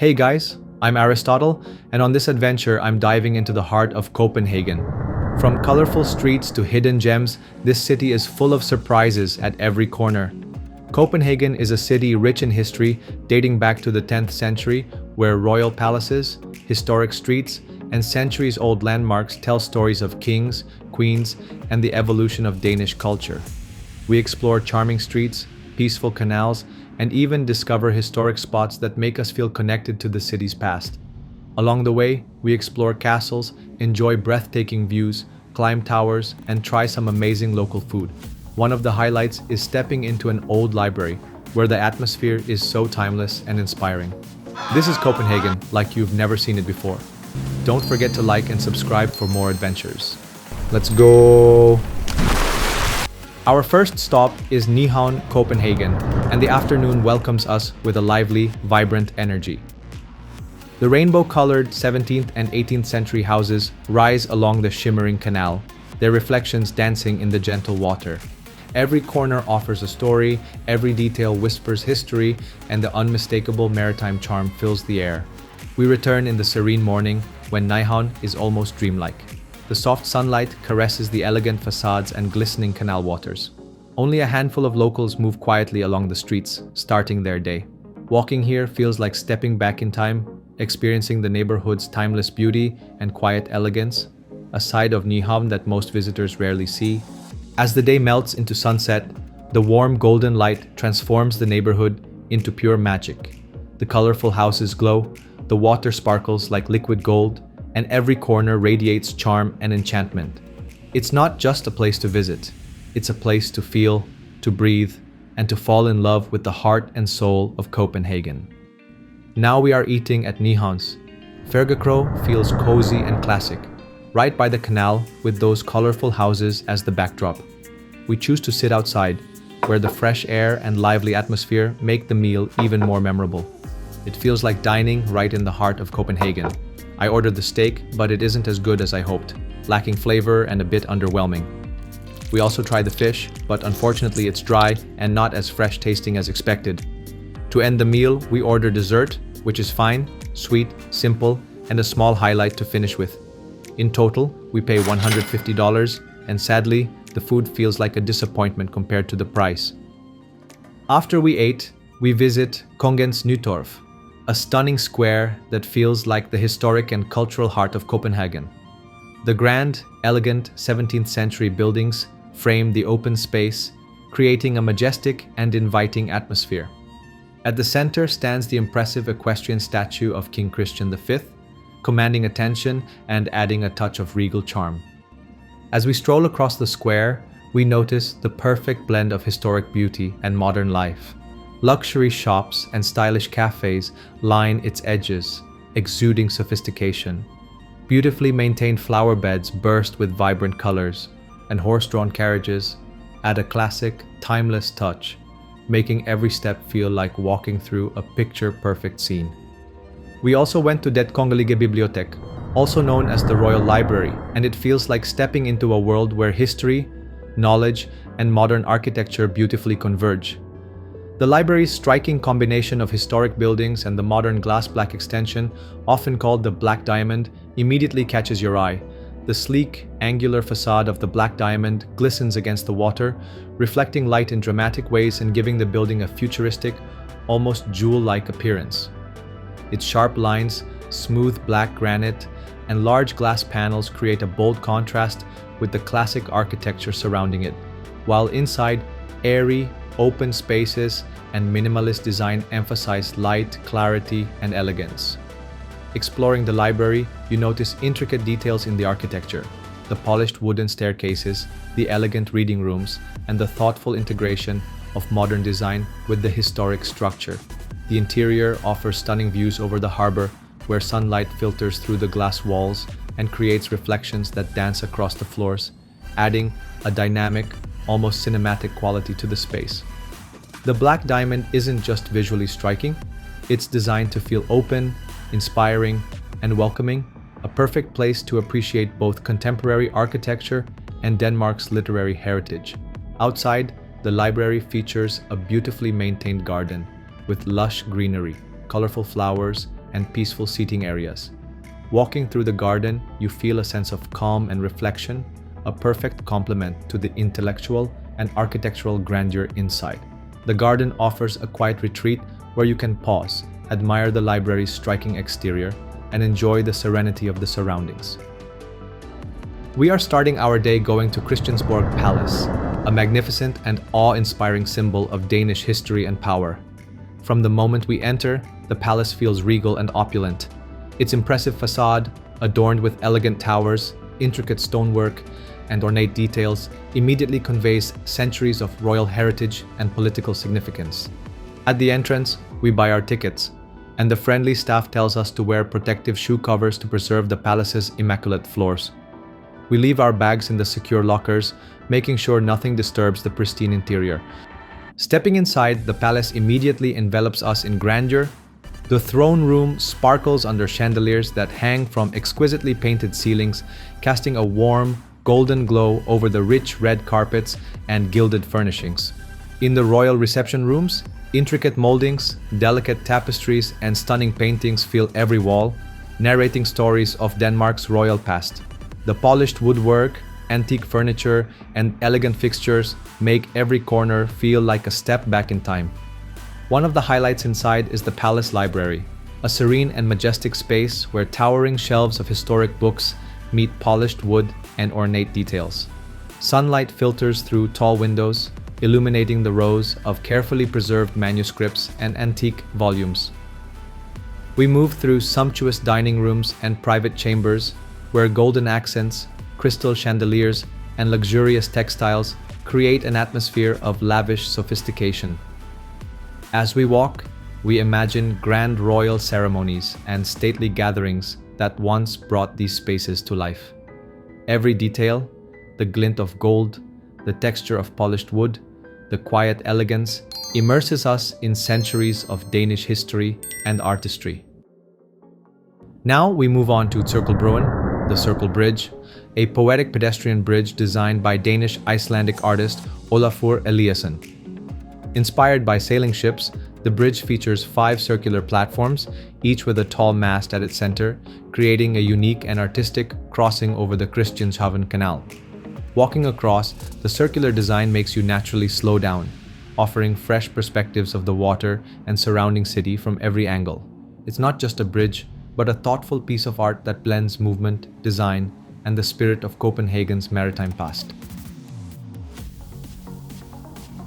Hey guys, I'm Aristotle, and on this adventure I'm diving into the heart of Copenhagen. From colorful streets to hidden gems, this city is full of surprises at every corner. Copenhagen is a city rich in history, dating back to the 10th century, where royal palaces, historic streets, and centuries-old landmarks tell stories of kings, queens, and the evolution of Danish culture. We explore charming streets, peaceful canals, and even discover historic spots that make us feel connected to the city's past. Along the way, we explore castles, enjoy breathtaking views, climb towers, and try some amazing local food. One of the highlights is stepping into an old library, where the atmosphere is so timeless and inspiring. This is Copenhagen, like you've never seen it before. Don't forget to like and subscribe for more adventures. Let's go! Our first stop is Nyhavn, Copenhagen, and the afternoon welcomes us with a lively, vibrant energy. The rainbow-colored 17th and 18th century houses rise along the shimmering canal, their reflections dancing in the gentle water. Every corner offers a story, every detail whispers history, and the unmistakable maritime charm fills the air. We return in the serene morning, when Nyhavn is almost dreamlike. The soft sunlight caresses the elegant facades and glistening canal waters. Only a handful of locals move quietly along the streets, starting their day. Walking here feels like stepping back in time, experiencing the neighborhood's timeless beauty and quiet elegance, a side of Nyhavn that most visitors rarely see. As the day melts into sunset, the warm golden light transforms the neighborhood into pure magic. The colorful houses glow, the water sparkles like liquid gold, and every corner radiates charm and enchantment. It's not just a place to visit, it's a place to feel, to breathe, and to fall in love with the heart and soul of Copenhagen. Now we are eating at Nyhavns. Faergekro feels cozy and classic, right by the canal with those colorful houses as the backdrop. We choose to sit outside, where the fresh air and lively atmosphere make the meal even more memorable. It feels like dining right in the heart of Copenhagen. I ordered the steak, but it isn't as good as I hoped, lacking flavor and a bit underwhelming. We also tried the fish, but unfortunately it's dry and not as fresh tasting as expected. To end the meal, we ordered dessert, which is fine, sweet, simple, and a small highlight to finish with. In total, we pay $150, and sadly, the food feels like a disappointment compared to the price. After we ate, we visit Kongens Nytorv, a stunning square that feels like the historic and cultural heart of Copenhagen. The grand, elegant 17th century buildings frame the open space, creating a majestic and inviting atmosphere. At the center stands the impressive equestrian statue of King Christian V, commanding attention and adding a touch of regal charm. As we stroll across the square, we notice the perfect blend of historic beauty and modern life. Luxury shops and stylish cafes line its edges, exuding sophistication. Beautifully maintained flower beds burst with vibrant colors, and horse-drawn carriages add a classic, timeless touch, making every step feel like walking through a picture-perfect scene. We also went to Det Kongelige Bibliotek, also known as the Royal Library, and it feels like stepping into a world where history, knowledge, and modern architecture beautifully converge. The library's striking combination of historic buildings and the modern glass-black extension, often called the Black Diamond, immediately catches your eye. The sleek, angular facade of the Black Diamond glistens against the water, reflecting light in dramatic ways and giving the building a futuristic, almost jewel-like appearance. Its sharp lines, smooth black granite, and large glass panels create a bold contrast with the classic architecture surrounding it, while inside, airy, open spaces and minimalist design emphasize light, clarity, and elegance. Exploring the library, you notice intricate details in the architecture, the polished wooden staircases, the elegant reading rooms, and the thoughtful integration of modern design with the historic structure. The interior offers stunning views over the harbor, where sunlight filters through the glass walls and creates reflections that dance across the floors, adding a dynamic, almost cinematic quality to the space. The Black Diamond isn't just visually striking, it's designed to feel open, inspiring, and welcoming, a perfect place to appreciate both contemporary architecture and Denmark's literary heritage. Outside, the library features a beautifully maintained garden with lush greenery, colorful flowers, and peaceful seating areas. Walking through the garden, you feel a sense of calm and reflection, a perfect complement to the intellectual and architectural grandeur inside. The garden offers a quiet retreat where you can pause, admire the library's striking exterior, and enjoy the serenity of the surroundings. We are starting our day going to Christiansborg Palace, a magnificent and awe-inspiring symbol of Danish history and power. From the moment we enter, the palace feels regal and opulent. Its impressive facade, adorned with elegant towers, intricate stonework, and ornate details, immediately conveys centuries of royal heritage and political significance. At the entrance, we buy our tickets, and the friendly staff tells us to wear protective shoe covers to preserve the palace's immaculate floors. We leave our bags in the secure lockers, making sure nothing disturbs the pristine interior. Stepping inside, the palace immediately envelops us in grandeur. The throne room sparkles under chandeliers that hang from exquisitely painted ceilings, casting a warm, golden glow over the rich red carpets and gilded furnishings. In the royal reception rooms, intricate moldings, delicate tapestries, and stunning paintings fill every wall, narrating stories of Denmark's royal past. The polished woodwork, antique furniture, and elegant fixtures make every corner feel like a step back in time. One of the highlights inside is the Palace Library, a serene and majestic space where towering shelves of historic books meet polished wood and ornate details. Sunlight filters through tall windows, illuminating the rows of carefully preserved manuscripts and antique volumes. We move through sumptuous dining rooms and private chambers, where golden accents, crystal chandeliers, and luxurious textiles create an atmosphere of lavish sophistication. As we walk, we imagine grand royal ceremonies and stately gatherings that once brought these spaces to life. Every detail, the glint of gold, the texture of polished wood, the quiet elegance, immerses us in centuries of Danish history and artistry. Now we move on to Cirkelbroen, the Circle Bridge, a poetic pedestrian bridge designed by Danish-Icelandic artist Olafur Eliasson. Inspired by sailing ships, the bridge features 5 circular platforms, each with a tall mast at its center, creating a unique and artistic crossing over the Christianshavn Canal. Walking across, the circular design makes you naturally slow down, offering fresh perspectives of the water and surrounding city from every angle. It's not just a bridge, but a thoughtful piece of art that blends movement, design, and the spirit of Copenhagen's maritime past.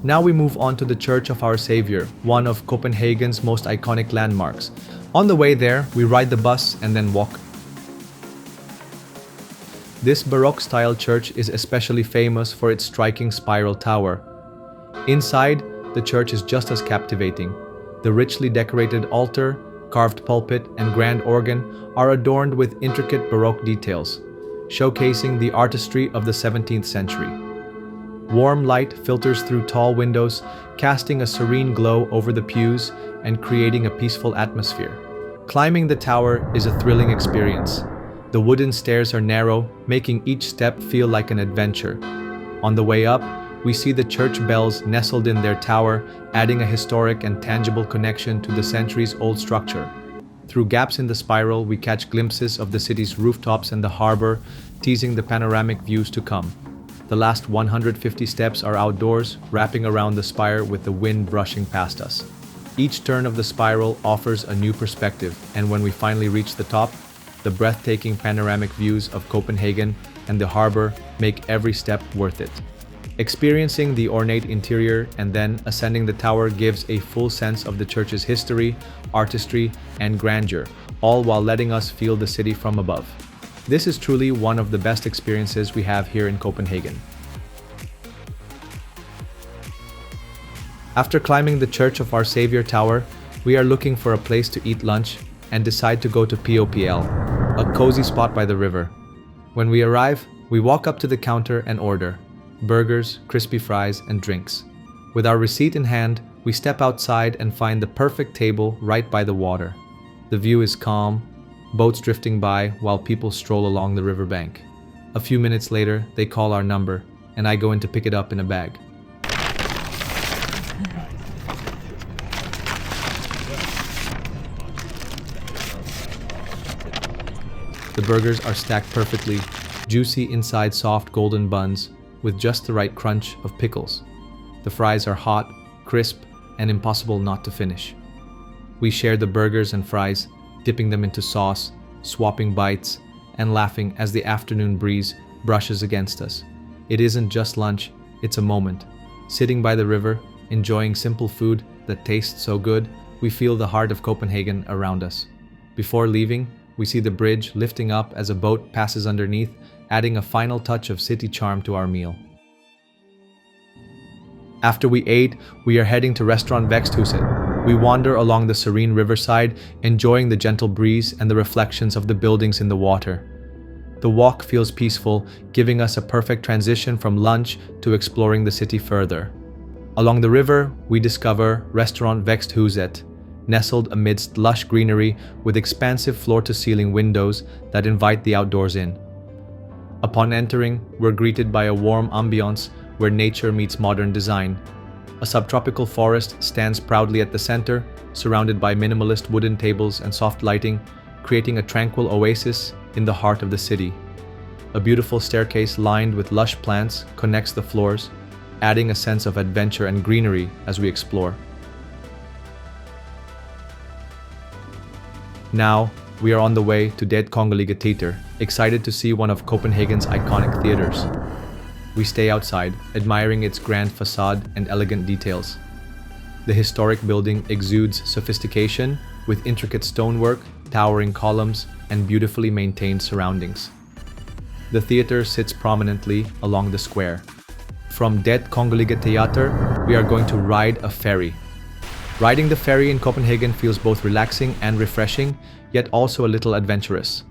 Now we move on to the Church of Our Saviour, one of Copenhagen's most iconic landmarks. On the way there, we ride the bus and then walk. This Baroque-style church is especially famous for its striking spiral tower. Inside, the church is just as captivating. The richly decorated altar, carved pulpit, and grand organ are adorned with intricate Baroque details, showcasing the artistry of the 17th century. Warm light filters through tall windows, casting a serene glow over the pews and creating a peaceful atmosphere. Climbing the tower is a thrilling experience. The wooden stairs are narrow, making each step feel like an adventure. On the way up, we see the church bells nestled in their tower, adding a historic and tangible connection to the centuries-old structure. Through gaps in the spiral, we catch glimpses of the city's rooftops and the harbor, teasing the panoramic views to come. The last 150 steps are outdoors, wrapping around the spire with the wind brushing past us. Each turn of the spiral offers a new perspective, and when we finally reach the top, the breathtaking panoramic views of Copenhagen and the harbor make every step worth it. Experiencing the ornate interior and then ascending the tower gives a full sense of the church's history, artistry, and grandeur, all while letting us feel the city from above. This is truly one of the best experiences we have here in Copenhagen. After climbing the Church of Our Saviour Tower, we are looking for a place to eat lunch and decide to go to POPL, a cozy spot by the river. When we arrive, we walk up to the counter and order burgers, crispy fries, and drinks. With our receipt in hand, we step outside and find the perfect table right by the water. The view is calm, boats drifting by while people stroll along the riverbank. A few minutes later, they call our number, and I go in to pick it up in a bag. The burgers are stacked perfectly, juicy inside soft golden buns with just the right crunch of pickles. The fries are hot, crisp, and impossible not to finish. We share the burgers and fries, dipping them into sauce, swapping bites, and laughing as the afternoon breeze brushes against us. It isn't just lunch, it's a moment. Sitting by the river, enjoying simple food that tastes so good, we feel the heart of Copenhagen around us. Before leaving, we see the bridge lifting up as a boat passes underneath, adding a final touch of city charm to our meal. After we ate, we are heading to restaurant Væksthuset. We wander along the serene riverside, enjoying the gentle breeze and the reflections of the buildings in the water. The walk feels peaceful, giving us a perfect transition from lunch to exploring the city further. Along the river, we discover restaurant Væksthuset, nestled amidst lush greenery with expansive floor-to-ceiling windows that invite the outdoors in. Upon entering, we're greeted by a warm ambiance where nature meets modern design. A subtropical forest stands proudly at the center, surrounded by minimalist wooden tables and soft lighting, creating a tranquil oasis in the heart of the city. A beautiful staircase lined with lush plants connects the floors, adding a sense of adventure and greenery as we explore. Now, we are on the way to Det Kongelige Teater, excited to see one of Copenhagen's iconic theaters. We stay outside, admiring its grand facade and elegant details. The historic building exudes sophistication, with intricate stonework, towering columns, and beautifully maintained surroundings. The theater sits prominently along the square. From Det Kongelige Teater, we are going to ride a ferry. Riding the ferry in Copenhagen feels both relaxing and refreshing, yet also a little adventurous.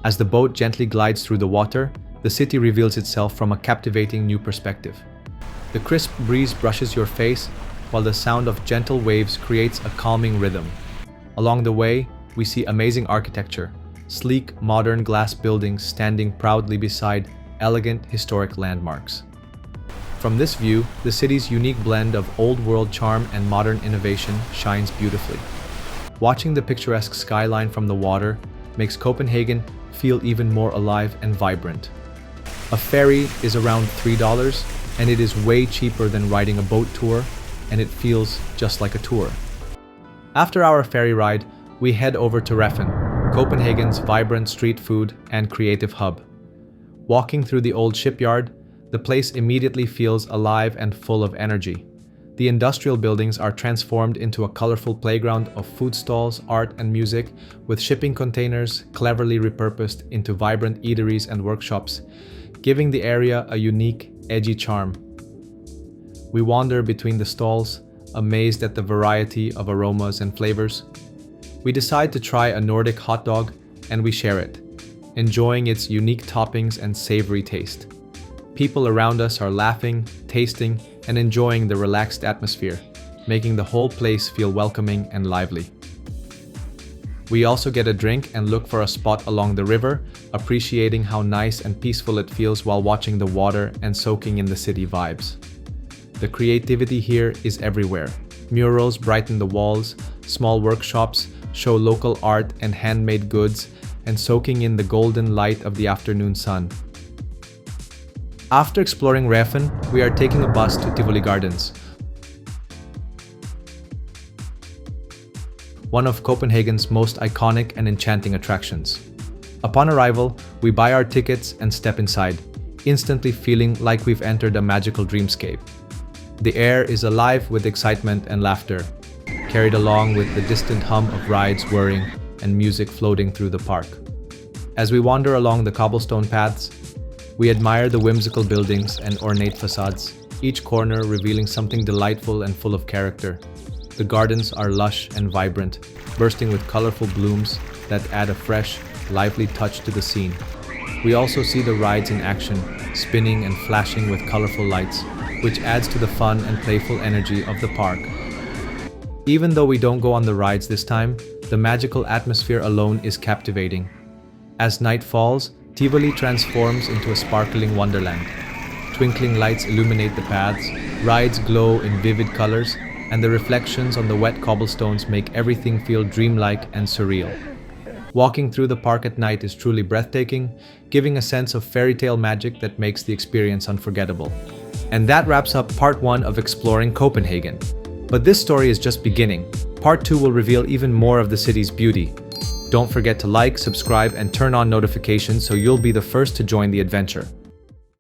As the boat gently glides through the water, the city reveals itself from a captivating new perspective. The crisp breeze brushes your face, while the sound of gentle waves creates a calming rhythm. Along the way, we see amazing architecture, sleek, modern glass buildings standing proudly beside elegant, historic landmarks. From this view, the city's unique blend of old-world charm and modern innovation shines beautifully. Watching the picturesque skyline from the water makes Copenhagen feel even more alive and vibrant. A ferry is around $3, and it is way cheaper than riding a boat tour, and it feels just like a tour. After our ferry ride, we head over to Reffe, Copenhagen's vibrant street food and creative hub. Walking through the old shipyard, the place immediately feels alive and full of energy. The industrial buildings are transformed into a colorful playground of food stalls, art, and music, with shipping containers cleverly repurposed into vibrant eateries and workshops, giving the area a unique, edgy charm. We wander between the stalls, amazed at the variety of aromas and flavors. We decide to try a Nordic hot dog, and we share it, enjoying its unique toppings and savory taste. People around us are laughing, tasting, and enjoying the relaxed atmosphere, making the whole place feel welcoming and lively. We also get a drink and look for a spot along the river, appreciating how nice and peaceful it feels while watching the water and soaking in the city vibes. The creativity here is everywhere. Murals brighten the walls, small workshops show local art and handmade goods, and soaking in the golden light of the afternoon sun. After exploring Reffe, we are taking a bus to Tivoli Gardens, one of Copenhagen's most iconic and enchanting attractions. Upon arrival, we buy our tickets and step inside, instantly feeling like we've entered a magical dreamscape. The air is alive with excitement and laughter, carried along with the distant hum of rides whirring and music floating through the park. As we wander along the cobblestone paths, we admire the whimsical buildings and ornate facades, each corner revealing something delightful and full of character. The gardens are lush and vibrant, bursting with colorful blooms that add a fresh, lively touch to the scene. We also see the rides in action, spinning and flashing with colorful lights, which adds to the fun and playful energy of the park. Even though we don't go on the rides this time, the magical atmosphere alone is captivating. As night falls, Tivoli transforms into a sparkling wonderland. Twinkling lights illuminate the paths, rides glow in vivid colors, and the reflections on the wet cobblestones make everything feel dreamlike and surreal. Walking through the park at night is truly breathtaking, giving a sense of fairy tale magic that makes the experience unforgettable. And that wraps up part 1 of exploring Copenhagen. But this story is just beginning. Part 2 will reveal even more of the city's beauty. Don't forget to like, subscribe, and turn on notifications so you'll be the first to join the adventure.